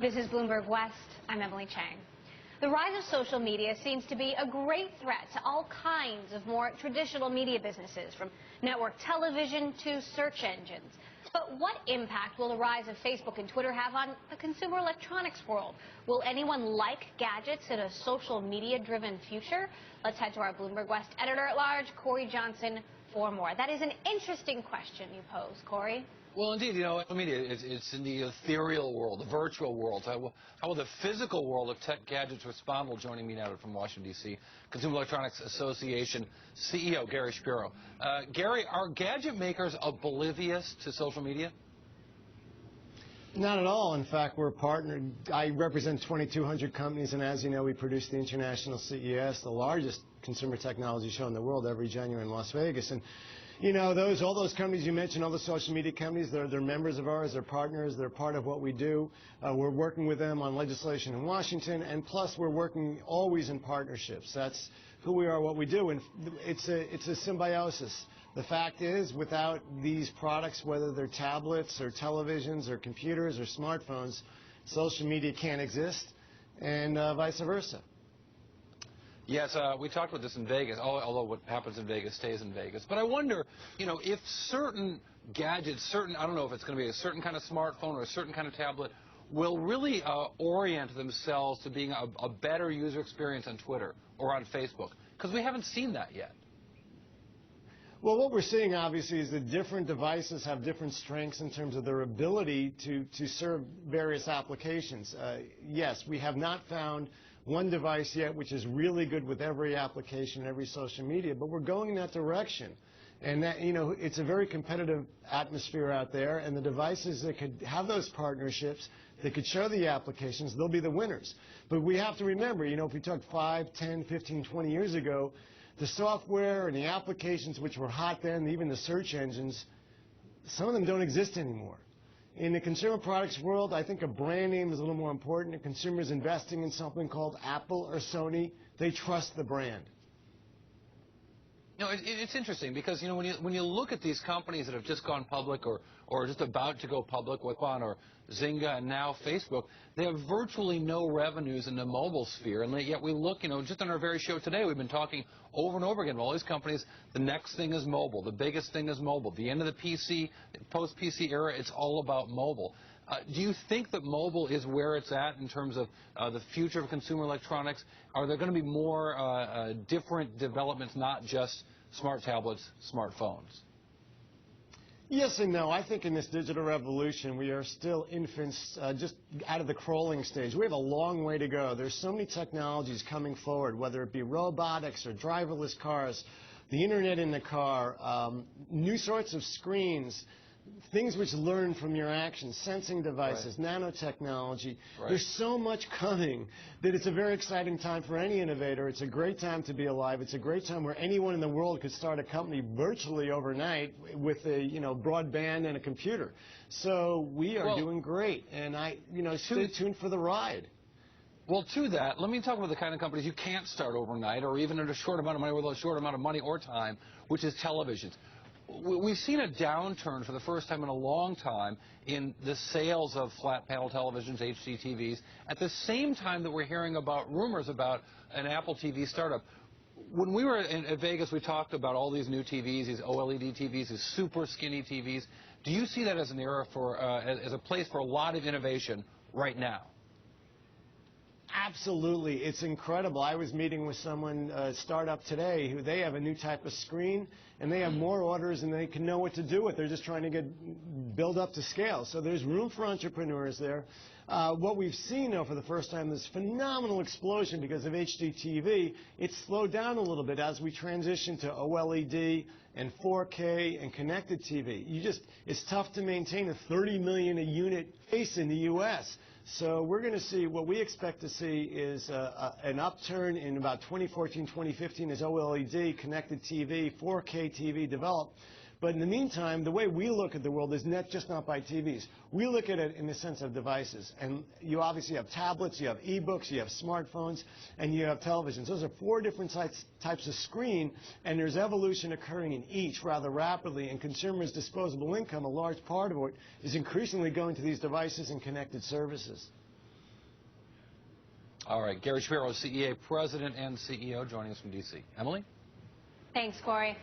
This is Bloomberg West. I'm Emily Chang. The rise of social media seems to be a great threat to all kinds of more traditional media businesses, from network television to search engines. But what impact will the rise of Facebook and Twitter have on the consumer electronics world? Will anyone like gadgets in a social media-driven future? Let's head to our Bloomberg West editor-at-large, Corey Johnson, for more. That is an interesting question you pose, Corey. Well, indeed, social media, it's in the ethereal world, the virtual world. How will the physical world of tech gadgets respond? Well, joining me now from Washington, D.C., Consumer Electronics Association CEO Gary Shapiro. Gary, are gadget makers oblivious to social media? Not at all. In fact, we're partnered. I represent 2,200 companies, and as you know, we produce the International CES, the largest consumer technology show in the world, every January in Las Vegas. And you know, all those companies you mentioned, all the social media companies, they're members of ours, they're partners, they're part of what we do. We're working with them on legislation in Washington, and plus we're working always in partnerships. That's who we are, what we do, and it's a symbiosis. The fact is, without these products, whether they're tablets or televisions or computers or smartphones, social media can't exist, and vice versa. Yes, we talked about this in Vegas, although what happens in Vegas stays in Vegas. But I wonder, you know, if certain gadgets, I don't know if it's going to be a certain kind of smartphone or a certain kind of tablet, will really orient themselves to being a better user experience on Twitter or on Facebook, because we haven't seen that yet. Well, what we're seeing, obviously, is that different devices have different strengths in terms of their ability to serve various applications. Yes, we have not found one device yet which is really good with every application, every social media, but we're going in that direction. And that, you know, it's a very competitive atmosphere out there, and the devices that could have those partnerships, that could show the applications, they'll be the winners. But we have to remember, you know, if we talk 5, 10, 15, 20 years ago, the software and the applications which were hot then, even the search engines, some of them don't exist anymore. In the consumer products world, I think a brand name is a little more important. A consumer's investing in something called Apple or Sony, they trust the brand. You know, it's interesting because, you know, when you look at these companies that have just gone public or just about to go public, Wipon or Zynga and now Facebook, they have virtually no revenues in the mobile sphere, and yet we look, you know, just on our very show today, we've been talking over and over again about all these companies. The next thing is mobile. The biggest thing is mobile. The end of the PC, post-PC era, it's all about mobile. Do you think that mobile is where it's at in terms of the future of consumer electronics? Are there going to be more different developments, not just smart tablets, smartphones? Yes and no. I think in this digital revolution, we are still infants, just out of the crawling stage. We have a long way to go. There's so many technologies coming forward, whether it be robotics or driverless cars, the internet in the car, new sorts of screens, things which learn from your actions, sensing devices, right, nanotechnology. Right. There's so much coming that it's a very exciting time for any innovator. It's a great time to be alive. It's a great time where anyone in the world could start a company virtually overnight with a, you know, broadband and a computer. So we are doing great, and stay tuned for the ride. Well, to that, let me talk about the kind of companies you can't start overnight or even at a short amount of money, with a short amount of money or time, which is televisions. We've seen a downturn for the first time in a long time in the sales of flat panel televisions, HD TVs, at the same time that we're hearing about rumors about an Apple TV startup. When we were in Vegas, we talked about all these new TVs, these OLED TVs, these super skinny TVs. Do you see that as an era for, as a place for a lot of innovation right now? Absolutely. It's incredible. I was meeting with someone, a startup today, who they have a new type of screen, and they have more orders than they can know what to do with. They're just trying to build up to scale. So there's room for entrepreneurs there. What we've seen, though, for the first time, this phenomenal explosion because of HD TV. It's slowed down a little bit as we transition to OLED and 4K and connected TV. It's tough to maintain a 30 million a unit base in the U.S. So we're going to see, what we expect to see is an upturn in about 2014, 2015 as OLED, connected TV, 4K TV develop. But in the meantime, the way we look at the world is just not by TVs. We look at it in the sense of devices. And you obviously have tablets, you have e-books, you have smartphones, and you have televisions. Those are 4 different types of screen, and there's evolution occurring in each rather rapidly. And consumers' disposable income, a large part of it, is increasingly going to these devices and connected services. All right, Gary Shapiro, CEA President and CEO, joining us from D.C. Emily? Thanks, Corey.